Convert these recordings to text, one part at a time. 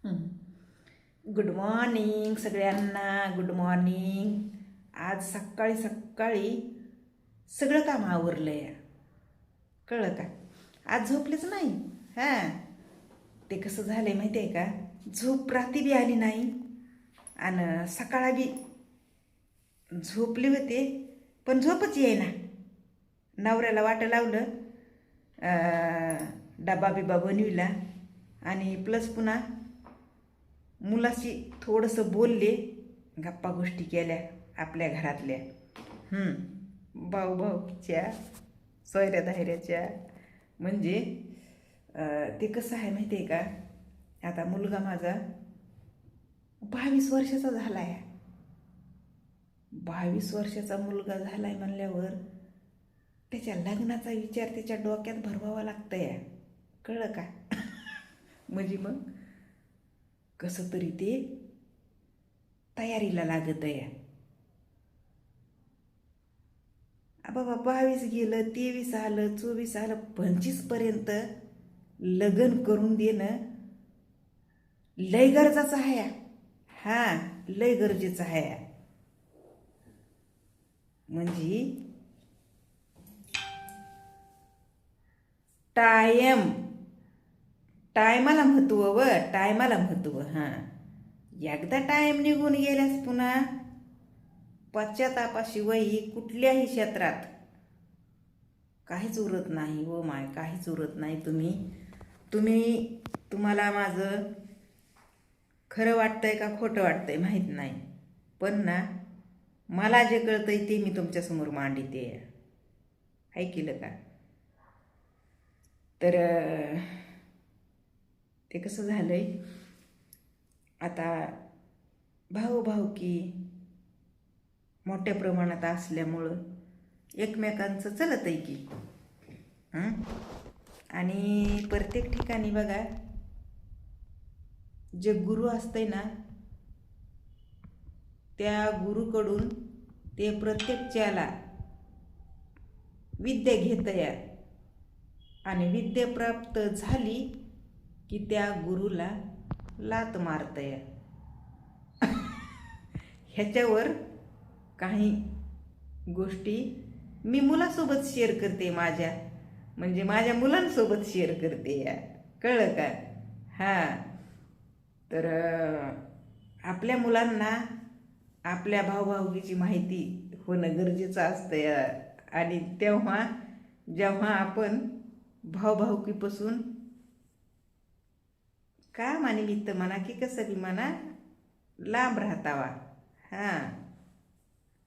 Good morning सगळ्यांना. Good morning. आज सकाळी सकाळी सगळं काम आवरलं या. कळलं का? आज झोपलेच नाही. हां, ते कसं झालंय माहिती आहे का, झोप रात्री बी आली नाही आणि सकाळी बी झोपले होते पण झोपच येईना. नवऱ्याला वाटं लावलं, डबा बिबा बनविला आणि प्लस पुन्हा मुलाशी थोडंसं बोलले, गप्पा गोष्टी केल्या आपल्या घरातल्या, भाऊ भाऊच्या सोयऱ्या धायऱ्याच्या. म्हणजे ते कसं आहे माहिती आहे का, आता मुलगा माझा 22 वर्षाचा झाला आहे. 22 वर्षाचा मुलगा झाला आहे म्हणल्यावर त्याच्या लग्नाचा विचार त्याच्या डोक्यात भरवावा लागतं या. कळलं का? म्हणजे मग कसं तरी ते तयारीला लागत आहे. बाबा 22 गेलं, 23 आलं, 24 आलं, 25पर्यंत लग्न करून देणं लय गरजेचं आहे. हां, लय गरजेचं आहे. म्हणजे टायमाला महत्व व टायमाला महत्व. हां, एकदा टाइम निघून गेल्यास पुन्हा पश्चातापाशिवाय कुठल्याही क्षेत्रात काहीच उरत नाही. हो माय, काहीच उरत नाही. तुम्हाला माझं खरं वाटतंय का खोटं वाटतंय माहीत नाही, पण ना मला जे कळतंय ते मी तुमच्यासमोर मांडते. ऐकलं का? तर ते कसं झालंय, आता भाऊभाऊकी मोठ्या प्रमाणात असल्यामुळं एकमेकांचं चलत आहे की. आणि प्रत्येक ठिकाणी बघा, जे गुरु असतंय ना, त्या गुरुकडून ते प्रत्येकच्याला विद्या घेतया आणि विद्या प्राप्त झाली की त्या गुरुला लात मारतया. ह्याच्यावर काही गोष्टी मी मुलासोबत शेअर करते, म्हणजे माझ्या मुलांसोबत शेअर करते या. कळलं का? हां, तर आपल्या मुलांना आपल्या भाऊभाऊकीची माहिती होणं गरजेचं असतं या. आणि जेव्हा आपण भाऊभाऊकीपासून कामानिमित्त म्हणा की कसं बी म्हणा लांब राहतावा. हां,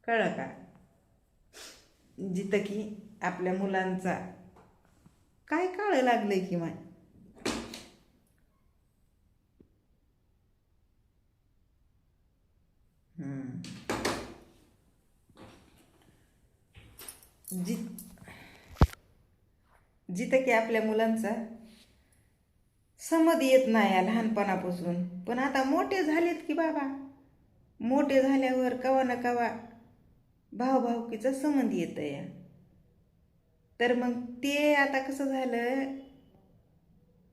कळलं का? जिथं की आपल्या मुलांचा काय काळ लागलंय की माय. जिथं की आपल्या मुलांचा समज येत नाही या लहानपणापासून, पण आता मोठे झालेत की बाबा, मोठे झाल्यावर कवा ना कवा भाऊभाऊकीचा संबंध येत या. तर मग ते आता कसं झालं,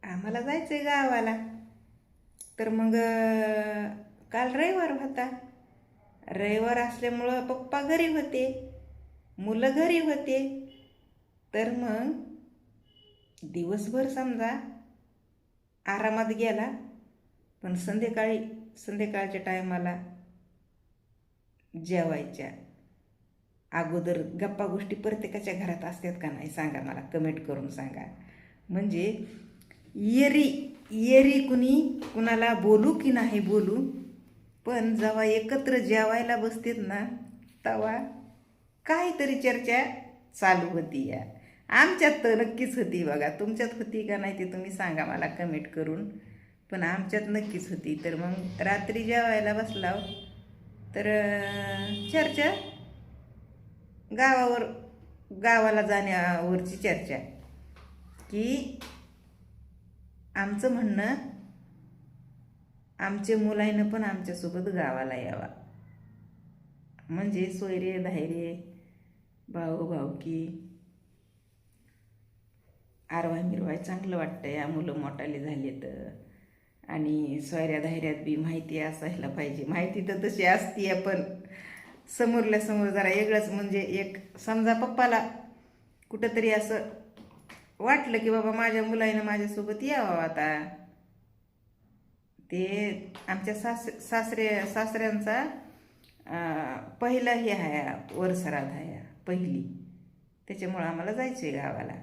आम्हाला जायचंय गावाला. तर मग काल रविवार होता. रविवार असल्यामुळं पप्पा घरी होते, मुलं घरी होते. तर मग दिवसभर समजा आरामात गेला, पण संध्याकाळच्या टायमाला जेवायच्या अगोदर गप्पा गोष्टी प्रत्येकाच्या घरात असतात का नाही सांगा, मला कमेंट करून सांगा. म्हणजे येरी कुणाला बोलू की नाही बोलू, पण जेव्हा एकत्र जेवायला बसतेत ना, तेव्हा काहीतरी चर्चा चालू होती या. आमच्यात तर नक्कीच होती बघा. तुमच्यात होती का नाही ते तुम्ही सांगा मला कमेंट करून, पण आमच्यात नक्कीच होती. तर मग रात्री जेवायला बसलाव तर चर्चा गावाला जाण्यावरची चर्चा, की आमचं म्हणणं, आमचे मुलांना पण आमच्यासोबत गावाला यावा. म्हणजे सोयरे धायरे भाऊभाऊकी आरवाय मिरवाय चांगलं वाटतं या. मुलं मोठाले झाले तर आणि सोयऱ्या धायऱ्यात बी माहिती असायला पाहिजे. माहिती तर तशी असते, पण समोरल्या समोर जरा वेगळंच. म्हणजे एक समजा पप्पाला कुठंतरी असं वाटलं की बाबा माझ्या मुलानं माझ्यासोबत यावं आता, ते आमच्या सासऱ्यांचा पहिला हे आहे वरसरात आहे पहिली, त्याच्यामुळं आम्हाला जायचं आहे गावाला.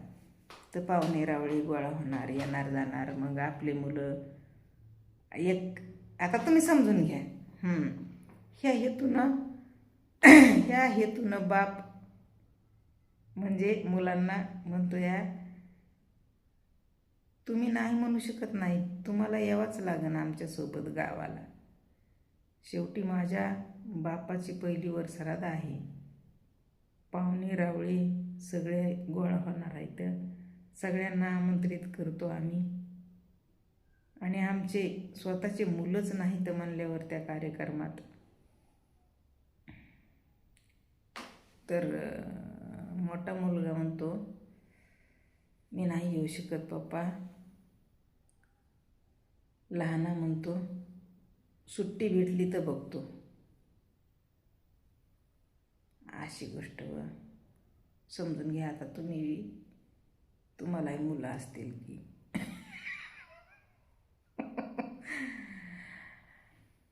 तर पाहुणे रावळी गोळा होणार, येणार जाणार. मग आपले मुलं एक, आता तुम्ही समजून घ्या. ह्या हेतूनं ह्या हेतूनं बाप म्हणजे मुलांना म्हणतो या, तुम्ही नाही म्हणू शकत नाही, तुम्हाला यावंच लागेल आमच्यासोबत गावाला. शेवटी माझ्या बापाची पहिली वरसरात आहे. पाहुणे रावळे सगळे गोळा होणार आहेत, सगळ्यांना आमंत्रित करतो आम्ही. आणि आमचे स्वतःचे मुलंच नाही तर म्हणल्यावर त्या कार्यक्रमात तर मोठा मुलगा म्हणतो मी नाही येऊ शकत पप्पा. लहाना म्हणतो सुट्टी भेटली तर बघतो. अशी गोष्ट समजून घ्या. आता तुम्हालाही मुलं असतील की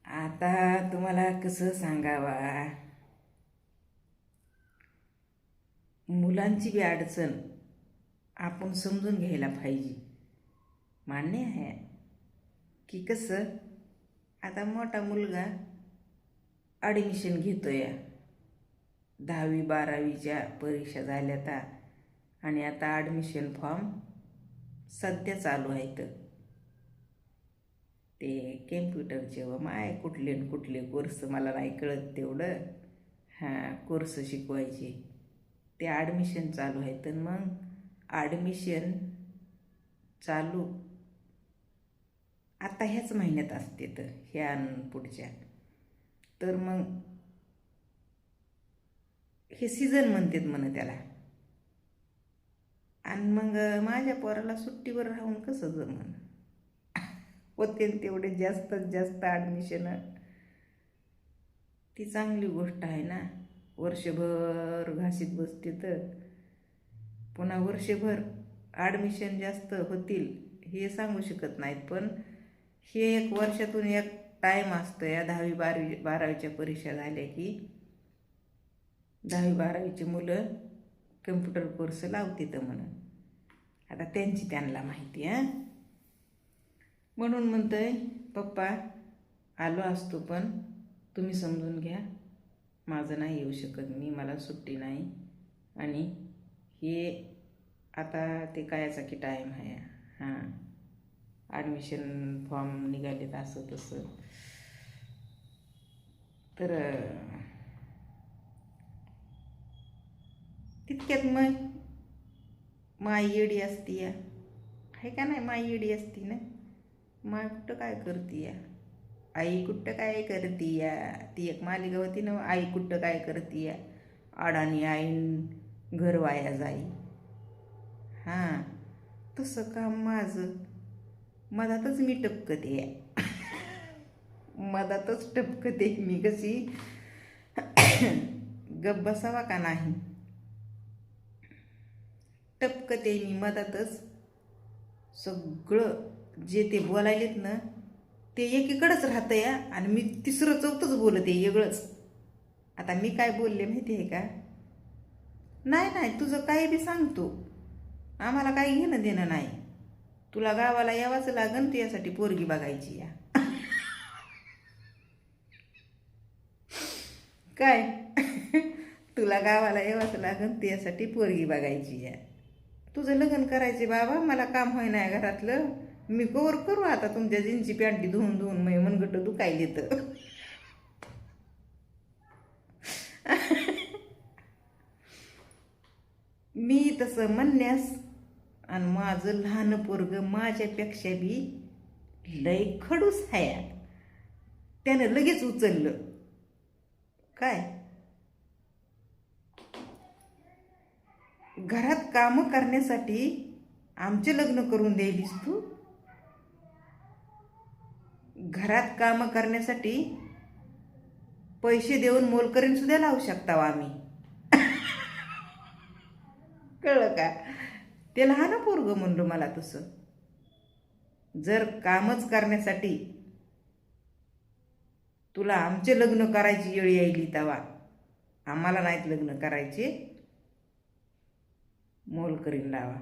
आता तुम्हाला कसं सांगावा, मुलांची बी अडचण आपण समजून घ्यायला पाहिजे. मान्य आहे की कसं, आता मोठा मुलगा ॲडमिशन घेतोय, 10वी 12वीच्या परीक्षा झाल्या आणि आता ॲडमिशन फॉर्म सध्या चालू आहेत. ते कॅम्प्युटरचे व कुठले कोर्स मला नाही कळत तेवढं, कोर्स शिकवायचे ते ॲडमिशन चालू आहे. तर मग ॲडमिशन चालू आता ह्याच महिन्यात असते, तर ह्या पुढच्या, तर मग हे सीझन म्हणतात म्हणे त्याला. आणि मग माझ्या पोराला सुट्टीवर राहून कसं जमन होते तेवढे जास्तीत जास्त ॲडमिशन. ती चांगली गोष्ट आहे ना, वर्षभर घासीत बसते तर पुन्हा वर्षभर ॲडमिशन जास्त होतील हे सांगू शकत नाहीत. पण हे एक वर्षातून एक टाईम असतो या 10वी 12वीच्या परीक्षा झाल्या की 10वी 12वीची मुलं कम्प्युटर कोर्स लावते तर म्हणून आता त्यांची त्यांना माहिती आहे. म्हणून म्हणतोय पप्पा आलो असतो पण तुम्ही समजून घ्या, माझं नाही येऊ शकत मी, मला सुट्टी नाही. आणि हे आता ते कायचा की टाईम आहे, ॲडमिशन फॉर्म निघालेत असं तसं. तर तितक्यात मग माई येडी असती या, आहे का नाही, माई येडी असती ना. माय कुठं काय करती या, आई कुठं काय करती या, ती एक मालिका होती ना, आई कुठं काय करती या, अडाणी आईन घर वाया जाई. तसं काम माझं मधातच मी टपकते या मधातच टपकते मी. कशी गप बसावा का नाही, टपकते मी मधातच. सगळं जे ते बोलायलेत ना ते एकीकडेच राहतं या, आणि मी तिसरं चौथंच बोलते वेगळंच. आता मी काय बोलले माहिती आहे का, नाही तुझं काही बी सांगतो, आम्हाला काही घेणं देणं नाही, तुला गावाला यावंच लागन, त्यासाठी पोरगी बघायची या काय तुला गावाला यावंच लागन, त्यासाठी पोरगी बघायची या. तुझं लग्न करायचे बाबा, मला काम होय नाही घरातलं, मी कवर करू आता तुमच्या जीन्सची पॅन्टी धुवून धुवून मी मनगट दुखायले तर मी तसं म्हणण्यास, आणि माझं लहान पोरगं माझ्यापेक्षा बी लय खडूस आहे, त्यानं लगेच उचललं. काय घरात कामं करण्यासाठी आमचे लग्न करून द्यायलीस तू, घरात कामं करण्यासाठी पैसे देऊन मोलकरीण सुद्धा लावू शकता आम्ही. कळलं का? ते लहान पोरगं म्हणलं मला तसं. जर कामच करण्यासाठी तुला आमचे लग्न करायची वेळ यायली तवा आम्हाला नाहीत लग्न करायचे, मोलकरीण लावा.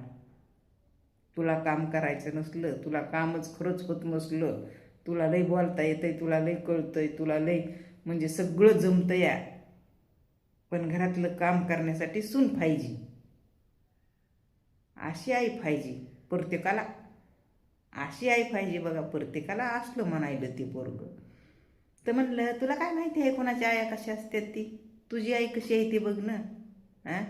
तुला काम करायचं नसलं, तुला कामच खरंच होत नसलं, तुला लय बोलता येतंय, तुला लय कळतंय, तुला लय म्हणजे सगळं जमतं या, पण घरातलं काम करण्यासाठी सून पाहिजे. अशी आई पाहिजे प्रत्येकाला. अशी आई पाहिजे बघा प्रत्येकाला. असलं म्हणायलं ते पोरगं. तर म्हणलं तुला काय माहिती आहे कोणाच्या आया कशा असतात ती? तुझी आई कशी आहे ती बघ ना. हां,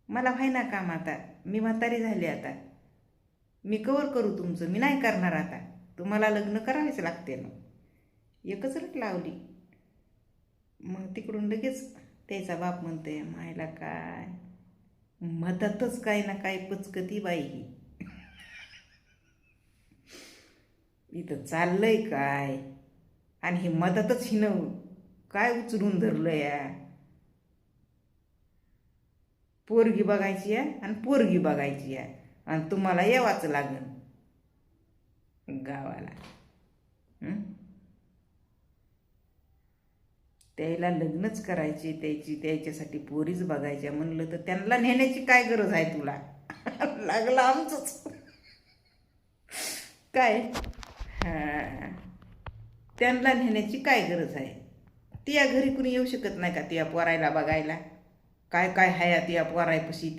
मला व्हाय ना काम आता. मी म्हातारी झाली आता. मी कवर करू तुमचं? मी नाही करणार आता. तुम्हाला लग्न करावेच लागते ना. एकच रट लावली. मग तिकडून लगेच त्याचा बाप म्हणते मायला काय मदतच काय ना काय पचकती बाई ही. इथं चाललंय काय? आणि ही मदतच हिनं काय उचलून धरलं या. पोरगी बघायची आहे आणि पोरगी बघायची आहे आणि तुम्हाला यावाच लागेल गावाला. त्याला लग्नच करायची, त्याच्यासाठी पोरीच बघायच्या म्हणलं तर त्यांना नेण्याची काय गरज आहे तुला? लागलं आमचंच काय. हां, त्यांना नेण्याची काय गरज आहे? तिया घरी कुणी येऊ शकत नाही का तिया पोरायला बघायला? काय काय हाया तिया पोरायपाशी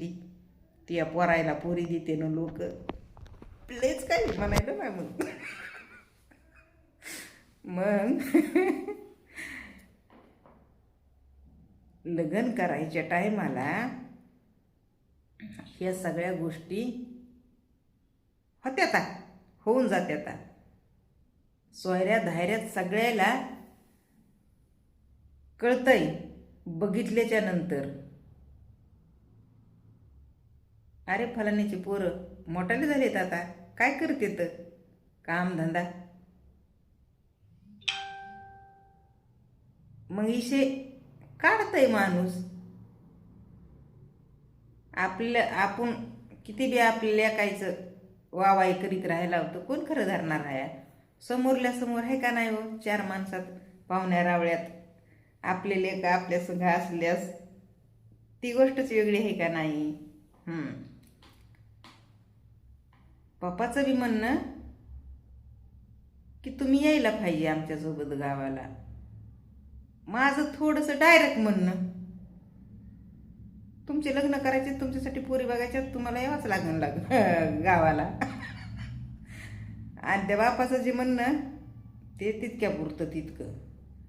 तिया पोरायला पोरी देते ना लोक. प्लेच काय म्हणायला ना मग. मग लग्न करायच्या टायमाला ह्या सगळ्या गोष्टी होत्याता, होऊन जात्याता. सोयऱ्या धायऱ्यात सगळ्याला कळतंय बघितल्याच्या नंतर. अरे फलाण्याची पोरं मोठाले झालेत आता, काय करते तर कामधंदा. मग इशे काढतंय माणूस. आपण किती बी आपल्या लेकायचं वावाई करीत राहायला होतं, कोण खरं धरणार आहे? समोरल्या समोर आहे का नाही हो? चार माणसात पाहुण्या रावळ्यात आपले लेक आपल्या संघ असल्यास ती गोष्टच वेगळी आहे का नाही? पप्पाचं बी म्हणणं की तुम्ही यायला पाहिजे आमच्यासोबत गावाला. माझं थोडंसं डायरेक्ट म्हणणं तुमचे लग्न करायचे, तुमच्यासाठी पोरी बघायच्या, तुम्हाला यावंच लागेल गावाला. आणि त्या बापाचं जे म्हणणं ते तितक्या पुरतं तितकं.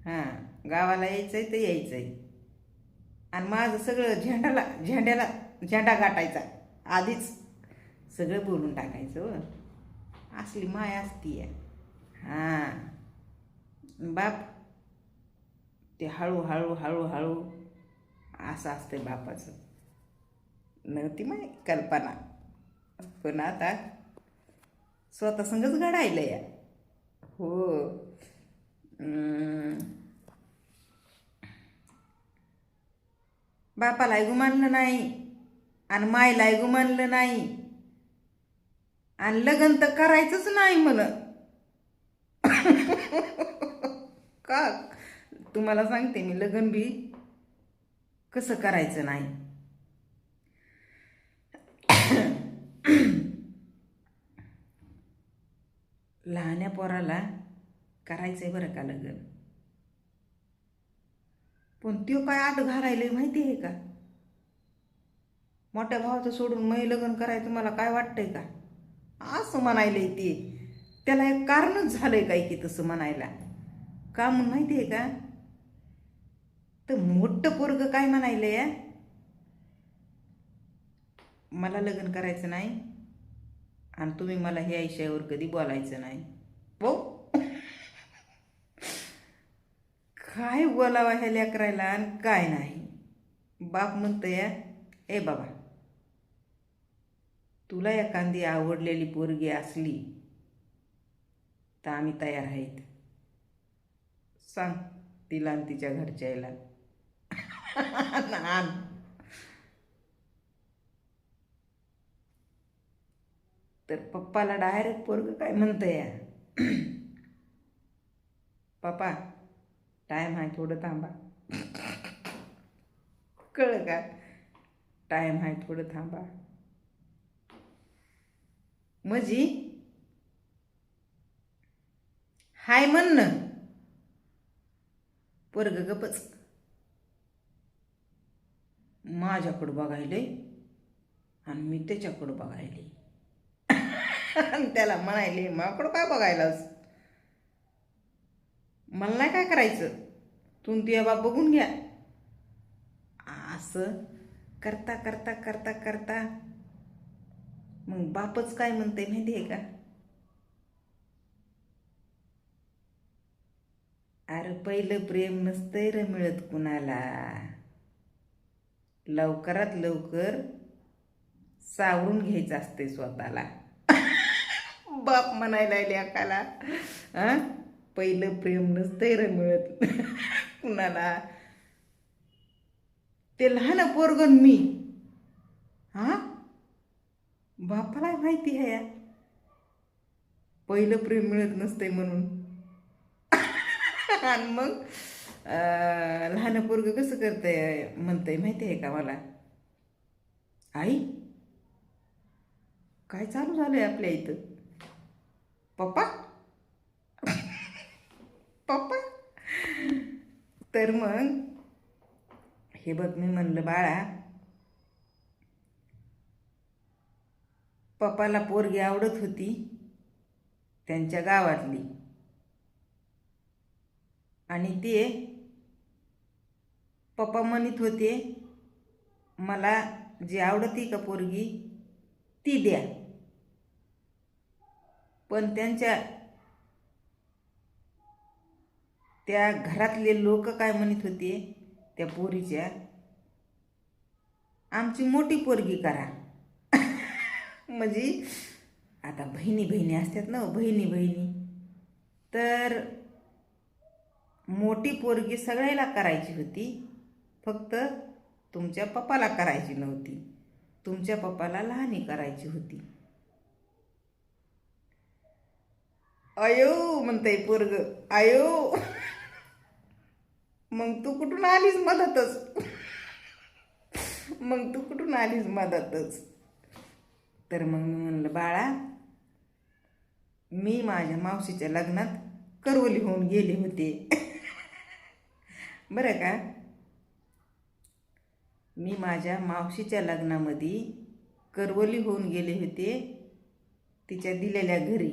हां, गावाला यायचंय तर यायचंय. आणि माझं सगळं झेंडा गाठायचा आधीच सगळं बोलून टाकायचं. हो, असली माय असती आहे. हां, बाप ते हळूहळू हळूहळू असं असतंय बापाचं. नव्हती माय कल्पना, पण आता स्वतः संगच घडायलं या. हो. बापाला गुमानलं नाही आणि मायला गुमानलं नाही आणि लग्न तर करायचंच नाही म्हण. का तुम्हाला सांगते मी, लग्न बी कसं करायचं नाही. लहान्या पोराला करायचंय बरं का लग्न, पण त्यो काय आत घालायलंय माहिती आहे का? मोठ्या भावाचं सोडून मै लग्न करायचं मला काय वाटतंय का असं म्हणायलंय ते. त्याला एक कारणच झालंय काय की तसं म्हणायला. का म्हणून माहिती आहे का? तर मोठं पोरगं काय म्हणायलंय, मला लग्न करायचं नाही आणि तुम्ही मला ह्या विषयावर कधी बोलायचं नाही. हो, काय बोलावा ह्या लेकरायला आणि काय नाही. बाप म्हणतोय ए बाबा, तुला एखादी आवडलेली पोरगी असली तर आम्ही तयार आहेत. सांग तिला आणि तिच्या घरच्याला. आण. तर पप्पाला डायरेक्ट पोरगं काय म्हणतंय, पप्पा टाईम आहे थोडं थांबा. कळ का, टाईम आहे थोडं थांबा म्हणजे हाय म्हणणं. पोरग गपच माझ्याकडं बघायले आणि मी त्याच्याकडं बघायले. आणि त्याला म्हणायले माकडं काय बघायलास, मला नाही काय करायचं, तू तुझ्या बाप बघून घ्या. असं करता करता करता करता मग बापच काय म्हणते माहिती आहे का, अरे पहिलं प्रेम नसतंय र मिळत कुणाला, लवकरात लवकर सावरून घ्यायचं असते स्वतःला. बाप म्हणायला लेकाला, पहिलं प्रेम नसतंय र मिळत कुणाला. ते लहान पोरगण मी, बापाला माहिती आहे पहिलं प्रेम मिळत नसतंय म्हणून. आणि मग लहान पोरग कसं करतंय म्हणतंय माहिती आहे का मला, आई काय चालू झालंय आपल्या इथं, पप्पा पप्पा. तर मग हे बघ मी म्हणलं बाळा, पप्पाला पोरगी आवडत होती त्यांच्या गावातली, आणि ते पप्पा म्हणत होते मला जी आवडती का पोरगी ती द्या. पण त्यांच्या त्या घरातले लोक काय म्हणत होते त्या पोरीच्या, आमची मोठी पोरगी करा. म्हणजे आता बहिणी बहिणी असतात ना, बहिणी बहिणी, तर मोठी पोरगी सगळ्याला करायची होती, फक्त तुमच्या पप्पाला करायची नव्हती, तुमच्या पप्पाला लहानी करायची होती. अयो म्हणतंय पोरग, अयो. मग तू कुठून आलीस मधातच, मग तू कुठून आलीस मधातच. तर मग मी म्हणलं बाळा, मी माझ्या मावशीच्या लग्नात करवली होऊन गेले होते. बरं का, मी माझ्या मावशीच्या लग्नामध्ये करवली होऊन गेले होते तिच्या दिलेल्या घरी.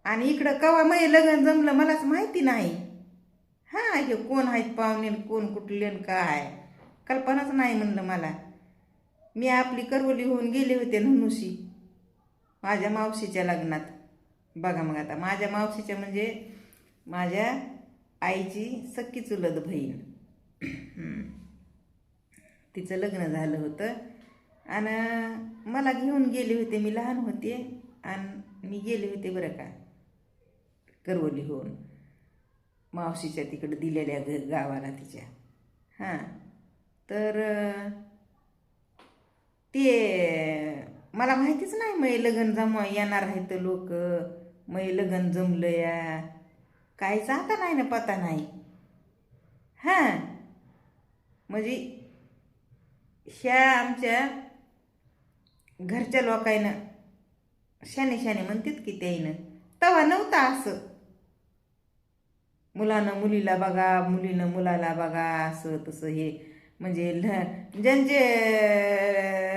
आणि इकडं कवा मै लग्न जमलं मलाच माहिती नाही. हे कोण आहेत पाहुणे, कोण कुठले काय कल्पनाच नाही म्हणलं मला. मी आपली करवली होऊन गेले होते ननुशी माझ्या मावशीच्या लग्नात. बघा मग आता माझ्या मावशीच्या म्हणजे माझ्या आईची सख्खी चुलत बहीण, तिचं लग्न झालं होतं आणि मला घेऊन गेले होते. मी लहान होते आणि मी गेले होते बरं का करवली होऊन मावशीच्या तिकडं दिलेल्या गावाला तिच्या. तर ते मला माहितीच नाही मै लगन जमवा येणार आहेत लोक, मै लगन जमलं या काहीच आता नाही ना, पता नाही. म्हणजे ह्या आमच्या घरच्या लोकांना शाने शाने म्हणतात की त्याईनं, तवा नव्हता असं मुलानं मुलीला बघा, मुलीनं मुलाला बघा, असं तसं. हे म्हणजे ज्यांचे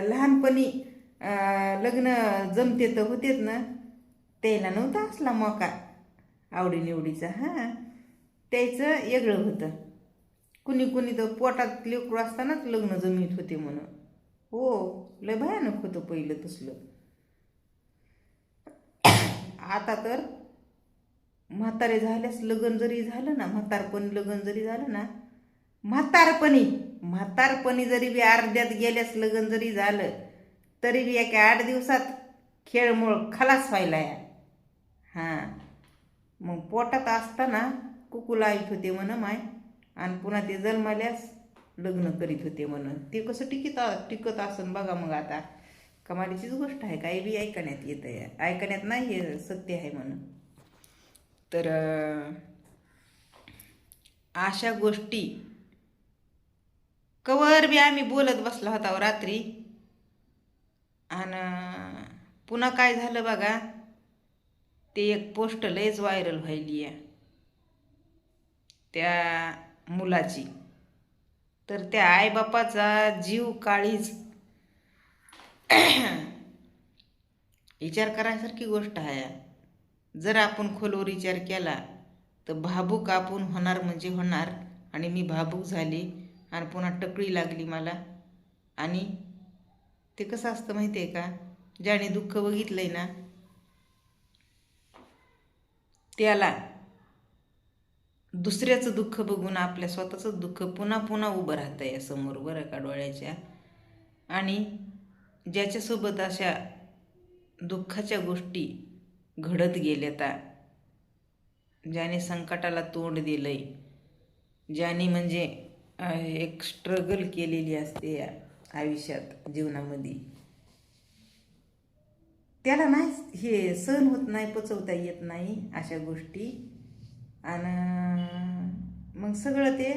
लहानपणी लग्न जमते तर होतेच ना, त्याला नव्हता असला मौका आवडीनिवडीचा. त्याचं वेगळं होतं. कुणी कुणी तर पोटात लेकरू असतानाच लग्न जमीत होते म्हणून. लय भयानक होतं पहिलं तसलं. आता तर म्हातारे झाल्यास लग्न जरी झालं ना, म्हातारपणी लग्न जरी झालं ना, म्हातारपणी जरी बी अर्ध्यात गेल्यास लग्न जरी झालं तरी बी एका 8 दिवसात खेळमूळ खलास व्हायला या. हां, मग पोटात असताना कुकू लावित होते म्हण माय, आणि पुन्हा ते जन्माल्यास लग्न करीत होते म्हण. ते कसं टिकत असन बघा. मग आता कमालीचीच गोष्ट आहे, काही बी ऐकण्यात येतं आहे, ऐकण्यात नाही हे सत्य आहे म्हणून. तर अशा गोष्टी कवर बी आम्ही बोलत बसला होता रात्री. आणि पुन्हा काय झालं बघा, ते एक पोस्ट लयच व्हायरल व्हायली आहे त्या मुलाची. तर त्या आईबापाचा जीव काळीज विचार करायसारखी गोष्ट आहे. जर आपण खोलवर विचार केला तर भावूक आपण होणार म्हणजे होणार. आणि मी भावूक झाली आणि पुन्हा टकळी लागली मला. आणि ते कसं असतं माहिती आहे का, ज्याने दुःख बघितलंय ना त्याला दुसऱ्याचं दुःख बघून आपल्या स्वतःचं दुःख पुन्हा पुन्हा उभं राहतं या समोर, बरं का, डोळ्याच्या. आणि ज्याच्यासोबत अशा दुःखाच्या गोष्टी घडत गेल्या, ज्याने संकटाला तोंड दिलंय, ज्याने म्हणजे एक स्ट्रगल केलेली असते या आयुष्यात, जीवनामध्ये, त्याला नाही हे सहन होत नाही, पचवता येत नाही अशा गोष्टी. आणि मग सगळं ते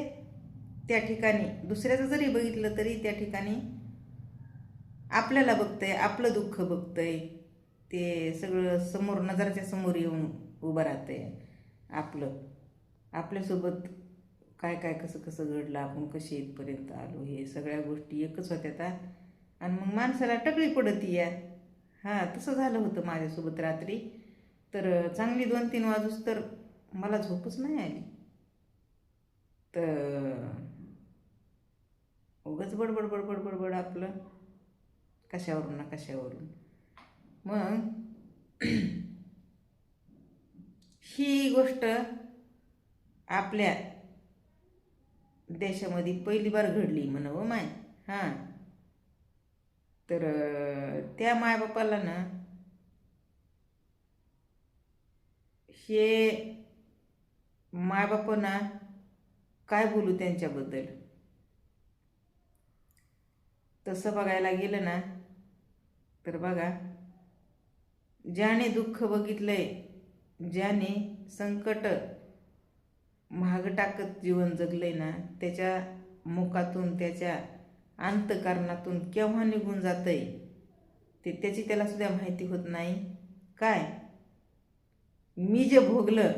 त्या ठिकाणी दुसऱ्याचं जरी बघितलं तरी त्या ठिकाणी आपल्याला बघतंय, आपलं दुःख बघतंय, ते सगळं समोर नजराच्या समोर येऊन उभं राहतंय. आपल्यासोबत काय काय कसं कसं घडलं, आपण कसे इथपर्यंत आलो, हे सगळ्या गोष्टी एकच होत्या. आणि मग माणसाला टकळी पडत या. हां, तसं झालं होतं माझ्यासोबत रात्री. तर चांगली 2-3 वाजूस तर मला झोपच नाही आली. तर उगाच बडबड बडबड बडबड आपलं कशावरून ना कशावरून. मग ही गोष्ट आपल्या देशामध्ये पहिली बार घडली म्हणावं माय. हां, तर त्या मायबापाला ना हे मायबापांना काय बोलू त्यांच्याबद्दल. तसं बघायला गेलं ना तर बघा, ज्याने दुःख बघितलंय, ज्याने संकट महाग टाकत जीवन जगलंय ना, त्याच्या मुखातून, त्याच्या अंतःकरणातून केव्हा निघून जातंय ते त्याची त्याला सुद्धा माहिती होत नाही. काय मी जे भोगलं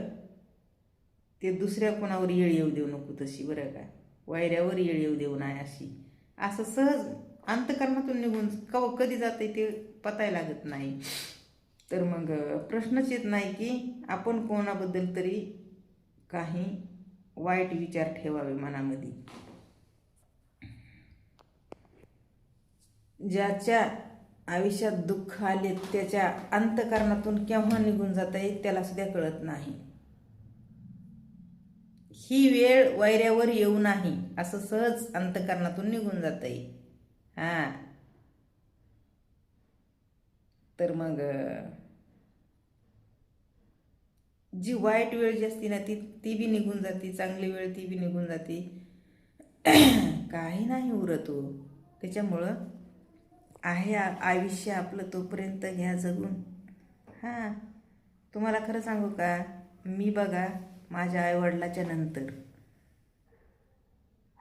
ते दुसऱ्या कोणावर येळ येऊ देऊ नको तशी, बरं का, वायऱ्यावर येळ येऊ देऊ नाही अशी. असं सहज अंतःकरणातून निघून कधी जाते ते पताय लागत नाही. तर मग प्रश्नच येत नाही की आपण कोणाबद्दल तरी काही वाईट विचार ठेवावे मनामध्ये. ज्याच्या आयुष्यात दुःख आले त्याच्या अंतःकरणातून केव्हा निघून जाते त्याला सुद्धा कळत नाही. ही वेळ वायऱ्यावर येऊ नाही असं सहज अंतःकरणातून निघून जाते. हां, तर मग जी वाईट वेळ जी असते ना ती बी निघून जाते, चांगली वेळ ती बी निघून जाते. काही नाही उरत हो. त्याच्यामुळं आहे आयुष्य आपलं तोपर्यंत घ्या जगून. हां, तुम्हाला खरं सांगू का, मी बघा माझ्या आईवडिलाच्या नंतर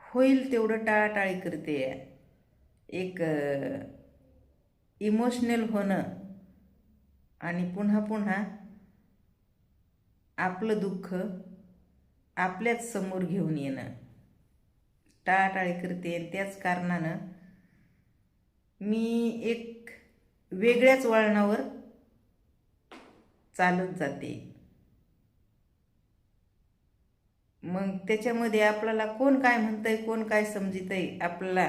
होईल तेवढं टाळाटाळी करते. एक इमोशनल होणं आणि पुन्हा पुन्हा आपलं दुःख आपल्याच समोर घेऊन येणं टाळाटाळी करते. त्याच कारणानं मी एक वेगळ्याच वळणावर चालत जाते. मग त्याच्यामध्ये आपल्याला कोण काय म्हणतंय, कोण काय समजितंय, आपल्याला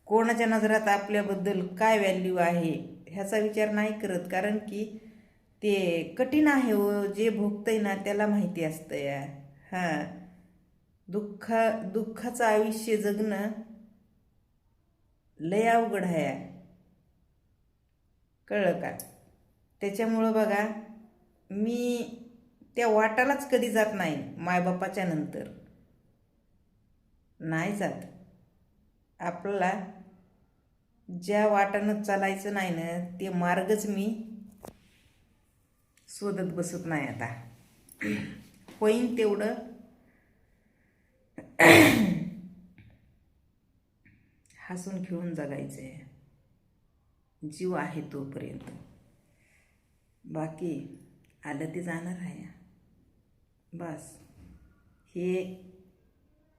कोणाच्या नजरात आपल्याबद्दल काय व्हॅल्यू आहे ह्याचा विचार नाही करत. कारण की ते कठीण आहे हो, जे भोगतंय ना त्याला माहिती असतं या. हां, दुःखाचं आयुष्य जगणं लय अवघड आहे, कळलं का. त्याच्यामुळं बघा मी त्या वाटालाच कधी जात नाही. मायबापाच्या नंतर नाही जात. आपल्याला ज्या वाटानं चालायचं नाही ना ते मार्गच मी शोधत बसत नाही आता. होईन तेवढं हसून खेळून जगायचं आहे, जीव आहे तोपर्यंत. बाकी आलं ते जाणार आहे. बस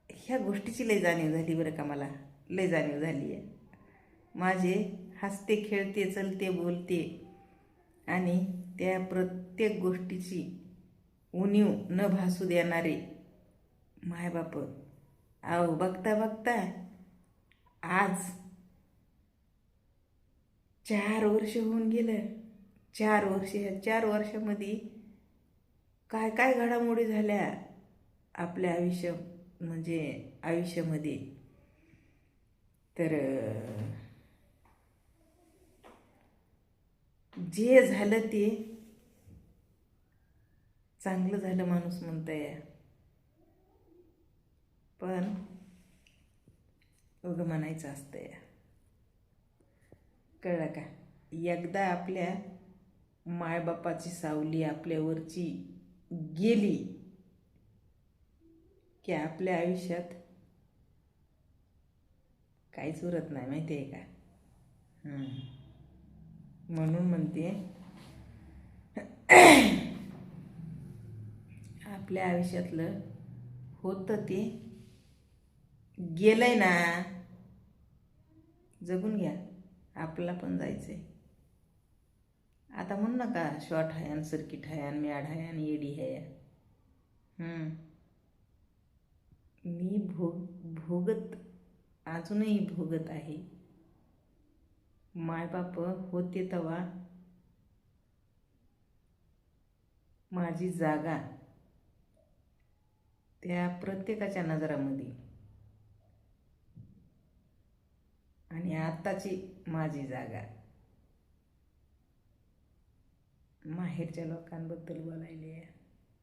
ह्या गोष्टीची लय जाणीव झाली बरं का. मला लय जाणीव झाली आहे. माझे हसते खेळते चलते बोलते आणि त्या प्रत्येक गोष्टीची उणीव न भासू देणारे मायबाप. अहो बघता बघता आज 4 वर्ष होऊन गेलं. 4 वर्ष. ह्या 4 वर्षामध्ये काय काय घडामोडी झाल्या आपल्या आयुष्यामध्ये. तर जे झालं ते चांगलं झालं माणूस म्हणतंय. पण उगं म्हणायचं असतंय. कळलं का? एकदा आपल्या मायबापाची सावली आपल्यावरची गेली की आपल्या आयुष्यात काहीच उरत नाही, माहिती आहे का? म्हणून म्हणते आपल्या आयुष्यातलं होतं ते गेलंय ना, जगून घ्या. आपल्याला पण जायचंय. आता म्हणू नका शॉर्ट आहे आणि सर्किट आहे आणि मॅड आहे आणि एडी आहे. मी भोगत अजूनही भोगत आहे. मायबाप होते तेव्हा माझी जागा त्या प्रत्येकाच्या नजरामध्ये आणि आत्ताची माझी जागा माहेरच्या लोकांबद्दल बोलायली आहे.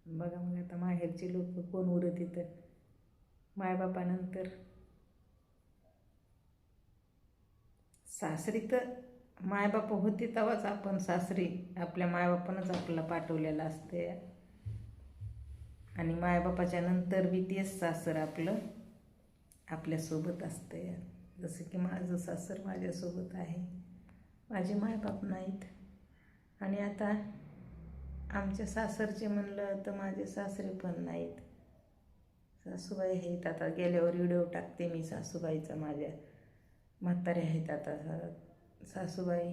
बघा मग आता माहेरचे लोक कोण उरत येतं मायबापानंतर. सासरी तर मायबाप होते तेव्हाच आपण सासरी आपल्या मायबापानंच आपल्याला पाठवलेलं असते आणि मायबापाच्या नंतर बी तेच सासर आपलं आपल्यासोबत असते. जसं की माझं सासर माझ्यासोबत आहे. माझे मायबाप नाहीत आणि आता आमच्या सासरचे म्हणलं तर माझे सासरे पण नाहीत. सासूबाई आहेत. आता गेल्यावर व्हिडिओ टाकते मी सासूबाईचा. माझ्या म्हाताऱ्या आहेत आता सासूबाई,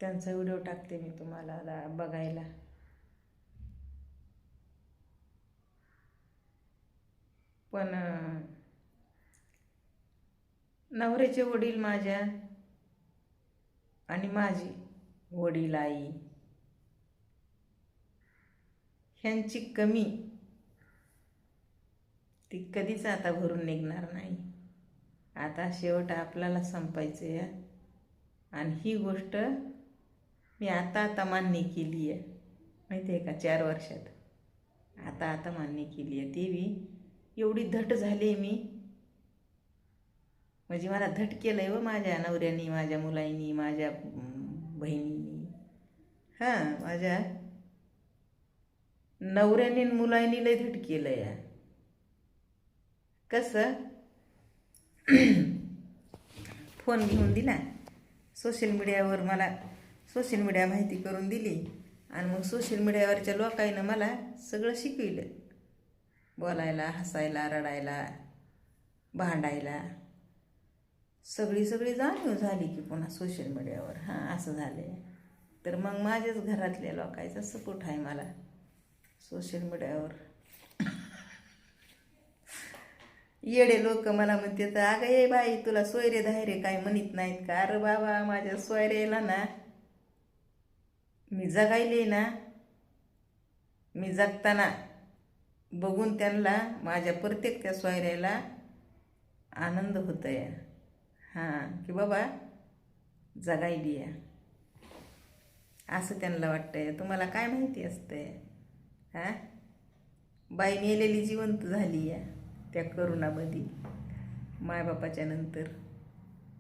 त्यांचा व्हिडिओ टाकते मी तुम्हाला बघायला. पण नवऱ्याचे वडील माझ्या आणि माझी वडील आई ह्यांची कमी ती कधीच आता भरून निघणार नाही. आता शेवट आपल्याला संपायचं आहे आणि ही गोष्ट मी आता मान्य केली आहे, माहिती आहे का? 4 वर्षात आता मान्य केली आहे. ती बी एवढी धट झाली मी, म्हणजे मला धट केलंय व माझ्या नवऱ्यानी, माझ्या मुलांनी, माझ्या बहिणींनी. माझ्या नवऱ्याने मुलांनी लय धट केलंय. कसं फोन घेऊन दिला, सोशल मीडियावर मला सोशल मीडिया माहिती करून दिली आणि मग सोशल मीडियावरच्या लोकांना मला सगळं शिकविलं. बोलायला, हसायला, रडायला, भांडायला. सगळी जाणीव झाली की पुन्हा सोशल मीडियावर असं झाले. तर मग माझ्याच घरातल्या लोकांचा सपोर्ट आहे मला सोशल मीडियावर. येडे लोक मला म्हणते तर अगं ये बाई तुला सोयरे धायरे काय म्हणत नाहीत का? अरे बाबा माझ्या सोयरेला ना मी जगायले ना, मी जगताना बघून त्यांना माझ्या प्रत्येक त्या सोयऱ्याला आनंद होतोय की बाबा जगायली आहे. असं त्यांना वाटतंय. तुम्हाला काय माहिती असतंय? हां, बाई मेलेली जिवंत झाली या त्या करोनामध्ये. मायबापाच्या नंतर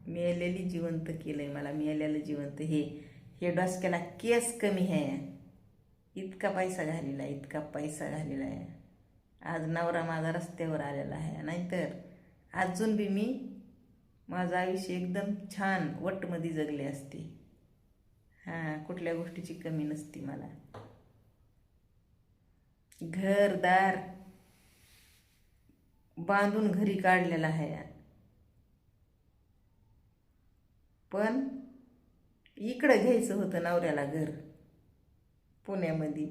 मेलेली जिवंत केलंय मला. मेलेलं जिवंत. हे डोसक्याला केस कमी आहे. इतका पैसा घालेला आहे, इतका पैसा घालेला आहे. आज नवरा माझा रस्त्यावर आलेला आहे, नाहीतर अजून बी मी माझं आयुष्य एकदम छान वटमध्ये जगले असते. हां, कुठल्या गोष्टीची कमी नसती मला. घरदार बांधून घरी काढलेला आहे. पण इकडं घ्यायचं होतं नवऱ्याला घर पुण्यामध्ये,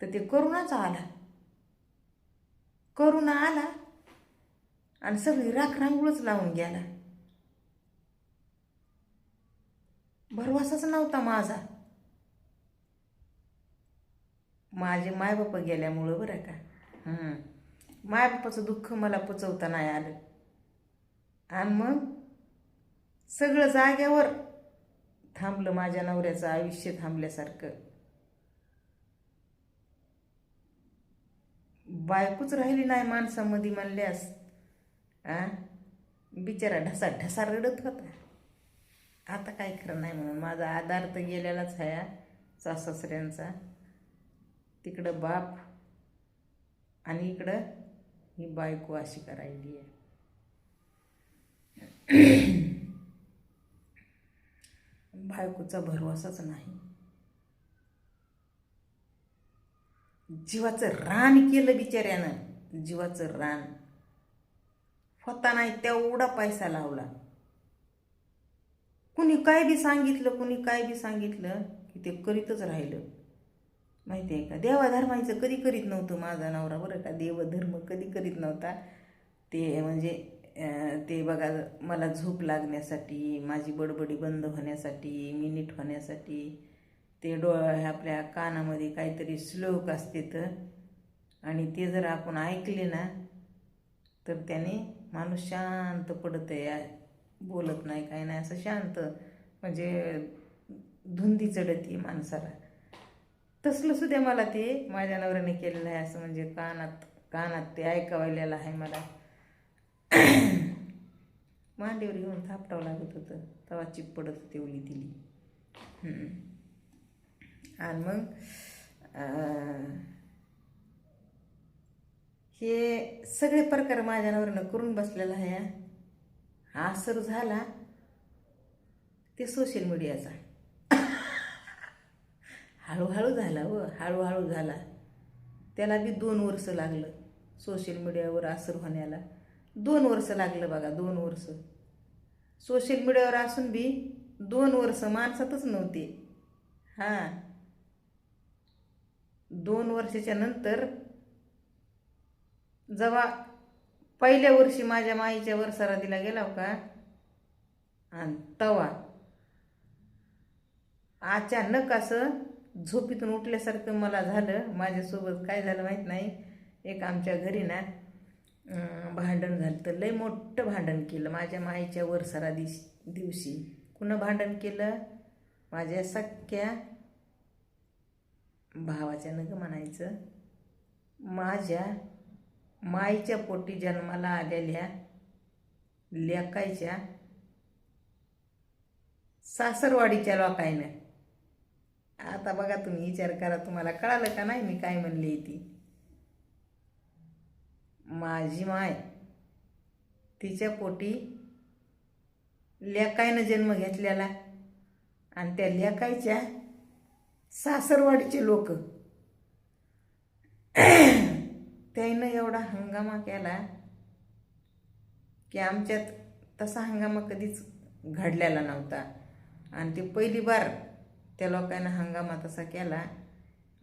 तर ते करोनाचा आला. करोना आला आणि सगळी राखरांगोळच लावून गेला. भरवसाच नव्हता माझा. माझे मायबाप गेल्यामुळं बरं का. मायबापाचं दुःख मला पचवता नाही आलं. आणि मग सगळं जाग्यावर थांबलं. माझ्या नवऱ्याचं आयुष्य थांबल्यासारखं. बायकोच राहिली नाही माणसामध्ये म्हणल्यास. बिचारा ढसा ढसा रडत होता. आता काय खरं नाही म्हणून माझा आधार तर गेलेलाच आहे सासऱ्यांचा. तिकडं बाप आणि इकडं ही बायको अशी करायली आहे. बायकोचा भरवसाच नाही. जीवाचं रान केलं बिचाऱ्यानं. जीवाचं रान होता नाही तेवढा पैसा लावला. कुणी काय बी सांगितलं, कुणी काय बी सांगितलं की ते करीतच राहिलं. माहिती आहे का? देवाधर्माचं कधी करीत नव्हतं माझा नवरा बरं का. देवधर्म कधी करीत नव्हता. ते म्हणजे ते बघा, मला झोप लागण्यासाठी, माझी बडबडी बंद होण्यासाठी, मी नीट होण्यासाठी, ते आपल्या कानामध्ये काहीतरी श्लोक असते तर, आणि ते जर आपण ऐकले ना तर त्याने माणूस शांत पडतं. बोलत नाही, काय नाही, असं शांत, म्हणजे धुंदी चढती माणसाला. तसलं सुद्धा मला ते माझ्या नवऱ्याने केलेलं आहे. असं म्हणजे कानात ते ऐकावलेलं आहे मला. मांडीवर घेऊन थापटावं लागत होतं तेव्हा चिप पडत होती ओली तिली. आणि मग हे सगळे प्रकार माझ्या नवऱ्यानं करून बसलेला आहे. हा असर झाला ते सोशल मीडियाचा. हळूहळू झाला हळूहळू झाला. त्याला बी 2 वर्ष लागलं सोशल मीडियावर असर होण्याला. 2 वर्ष लागलं बघा. 2 वर्ष सोशल मीडियावर असून बी 2 वर्ष माणसातच नव्हते. 2 वर्षाच्या नंतर जेव्हा पहिल्या वर्षी माझ्या माईच्या वरसारा दिला गेला का, आणि तवा अचानक असं झोपीतून उठल्यासारखं मला झालं. माझ्यासोबत काय झालं माहीत नाही. एक आमच्या घरी ना भांडण झालं. तर लय मोठं भांडण केलं माझ्या माईच्या वरसारा दिवशी. कुणं भांडण केलं? माझ्या सख्या भावाच्या नग म्हणायचं. माझ्या माईच्या पोटी जन्माला आलेल्या लेकायच्या सासरवाडीच्या लोकायनं. आता बघा तुम्ही विचार करा, तुम्हाला कळालं का नाही मी काय म्हणले ती. माझी माय तिच्या पोटी लेकायनं जन्म घेतलेला, आणि त्या लेकायच्या सासरवाडीचे लोक त्यानं एवढा हंगामा केला की आमच्यात तसा हंगामा कधीच घडलेला नव्हता. आणि ते पहिली बार त्या लोकांना हंगामा तसा केला.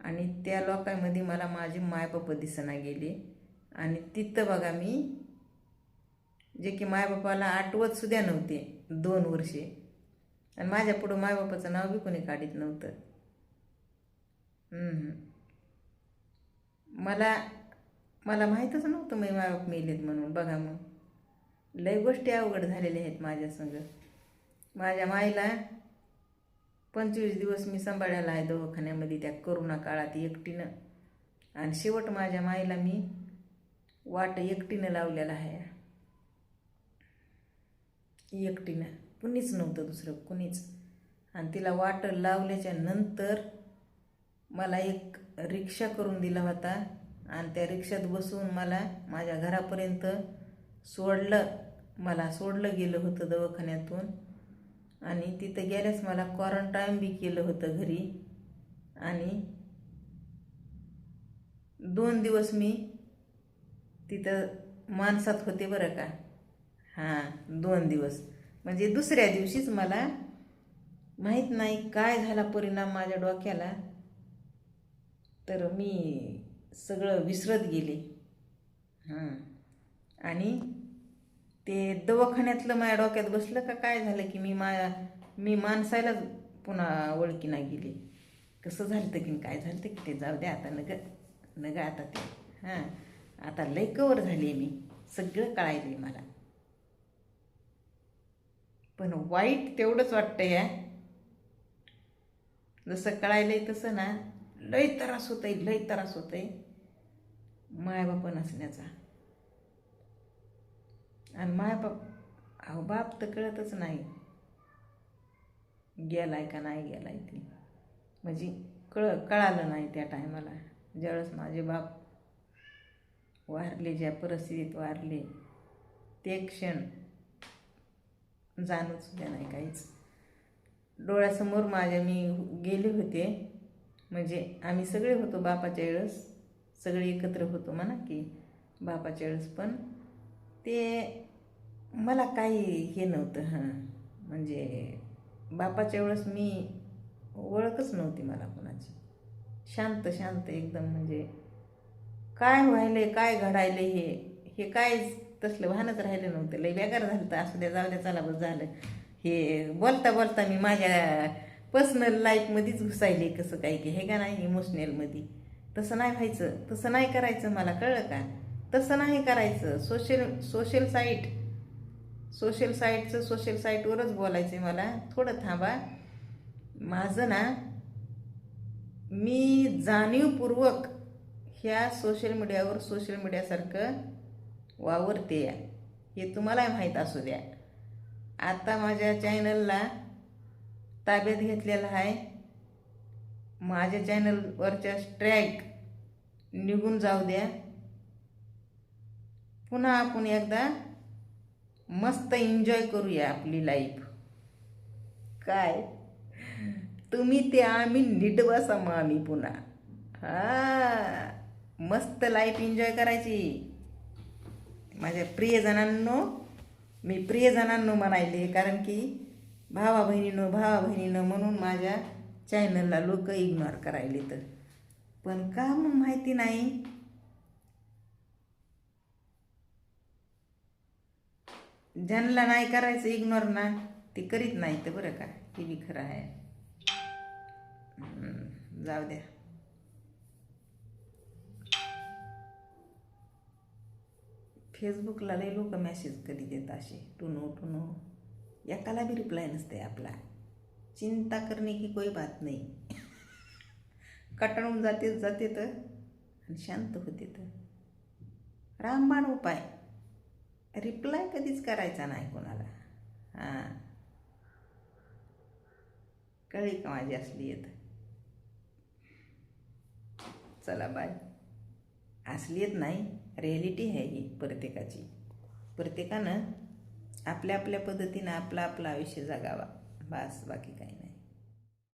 आणि त्या लोकांमध्ये मला माझे मायबाप दिसना गेले. आणि तिथं बघा मी जे की मायबापाला आठवत सुद्धा नव्हते 2 वर्षे. आणि माझ्या पुढं मायबापाचं नाव बी कोणी काढीत नव्हतं. मला माहीतच नव्हतं मी मायबाप मेलेत म्हणून. बघा मग लय गोष्टी अवघड झालेल्या आहेत माझ्या संग. माझ्या माईला 25 दिवस मी सांभाळायला आहे दवाखान्यामध्ये त्या करोना काळात एकटीनं. आणि शेवट माझ्या माईला मी वाट एकटीनं लावलेला आहे. एकटीनं, कुणीच नव्हतं दुसरं, कुणीच. आणि तिला वाट लावल्याच्या नंतर मला एक रिक्षा करून दिला होता आणि त्या रिक्षात बसून मला माझ्या घरापर्यंत मला सोडलं गेलं होतं दवाखान्यातून. आणि तिथं गेल्यास मला क्वारंटाईन बी केलं होतं घरी. आणि 2 दिवस मी तिथं माणसात होते बरं का. हां, 2 दिवस. म्हणजे दुसऱ्या दिवशीच मला माहीत नाही काय झाला परिणाम माझ्या डोक्याला, तर मी सगळं विसरत गेले. आणि ते दवाखान्यातलं माझ्या डोक्यात बसलं का काय झालं की मी माणसालाच पुन्हा ओळखीना गेली. कसं झालं की काय झालं की ते जाऊ द्या आता, नग आता ते आता लय कवर झाली मी, सगळं कळायलंय मला. पण वाईट तेवढंच वाटतं या, जसं कळायलंय तसं ना लय त्रास होतंय मायबाप नसण्याचा. आणि बाप तर कळतच नाही गेलाय का नाही गेलाय ते. म्हणजे कळालं नाही त्या टायमाला, ज्यावेळेस माझे बाप वारले, ज्या परिस्थितीत वारले ते क्षण जाणूच सुद्धा नाही काहीच. डोळ्यासमोर माझ्या मी गेले होते. म्हणजे आम्ही सगळे होतो बापाच्या वेळेस, सगळे एकत्र होतो म्हणा की बापाच्या वेळेस. पण ते मला काही हे नव्हतं. म्हणजे बापाच्या वेळेस मी ओळखच नव्हती मला कोणाची. शांत एकदम. म्हणजे काय व्हायलंय, काय घडायलंय हे काय तसलं भानच राहिलं नव्हतं. लय बेकार झालं तर असू द्या, जाऊ द्या, चला बस झालं. हे बोलता मी माझ्या पर्सनल लाईफमध्येच घुसायले कसं काय की, हे का नाही, इमोशनलमध्ये. तसं नाही व्हायचं, तसं नाही करायचं, मला कळलं का. तसं नाही करायचं. सोशल साईटवरच बोलायचं आहे मला. थोडं थांबा. माझं ना, मी जाणीवपूर्वक ह्या सोशल मीडियासारखं वावरते, हे तुम्हाला माहीत असू द्या. आता माझ्या चॅनलला ताब्यात घेतलेला आहे. माझ्या चॅनलवरच्या स्ट्रॅक निघून जाऊ द्या. पुन्हा आपण एकदा मस्त एन्जॉय करूया आपली लाईफ. काय तुम्ही ते आम्ही नीट बसा, मग आम्ही पुन्हा मस्त लाईफ एन्जॉय करायची. माझ्या प्रियजनांनो म्हणायले, कारण की भावा बहिणीनं म्हणून माझ्या चॅनलला लोक इग्नोर करायले. तर पण का मग माहिती नाही. ज्यांना नाही करायचं इग्नोर ना, ते करीत नाही तर बरं का, हे बी खरं आहे. जाऊ द्या. फेसबुकला लय लोक मेसेज कधी देत असे टुनो, एकाला भी रिप्लाय नसते आपला. चिंता करने की कोई बात नाही. कटाळून जाते तर आणि शांत होते तर. रामबाण उपाय, रिप्लाय कधीच करायचा नाही कोणाला. कळली का माझी असलीयत. चला बाय. असलीयत नाही, रिॲलिटी आहे ही प्रत्येकाची. प्रत्येकानं आपल्या पद्धतीनं आपला आयुष्य जगावा, बस, बाकी काही नाही.